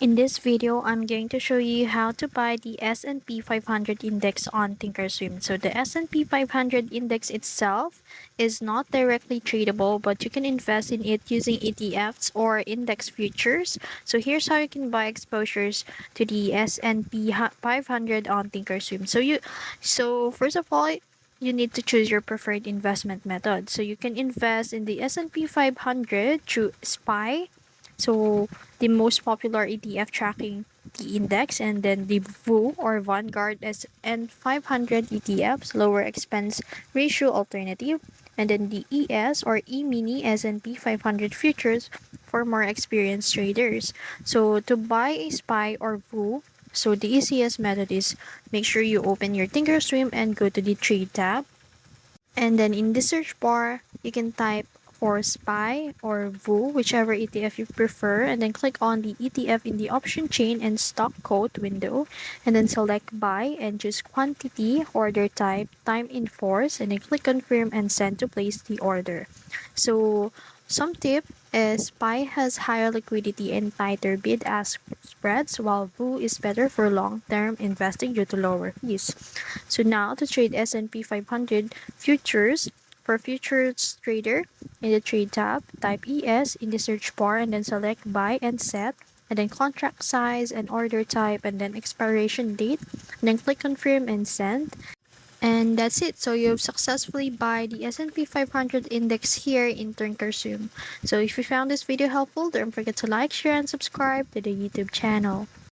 In this video, I'm going to show you how to buy the S&P 500 index on ThinkorSwim. So the S&P 500 index itself is not directly tradable, but you can invest in it using ETFs or index futures. So here's how you can buy exposures to the S&P 500 on ThinkorSwim. So first of all, you need to choose your preferred investment method. So you can invest in the S&P 500 through SPY. So the most popular ETF tracking the index, and then the VU or Vanguard S&P 500 ETFs, lower expense ratio alternative, and then the ES or E-mini S&P 500 futures for more experienced traders. So to buy a SPY or VU, so the easiest method is make sure you open your ThinkorSwim and go to the trade tab. And then in the search bar, you can type for SPY or VU, whichever ETF you prefer, and then click on the ETF in the option chain and stock quote window, and then select buy and choose quantity, order type, time in force, and then click confirm and send to place the order. So some tip is SPY has higher liquidity and tighter bid-ask spreads, while VU is better for long-term investing due to lower fees. So now to trade S&P 500 futures, for futures trader, in the trade tab, type ES in the search bar and then select buy and set, and then contract size and order type, and then expiration date, and then click confirm and send. And that's it. So you've successfully buy the S&P 500 index here in ThinkorSwim. So if you found this video helpful, don't forget to like, share, and subscribe to the YouTube channel.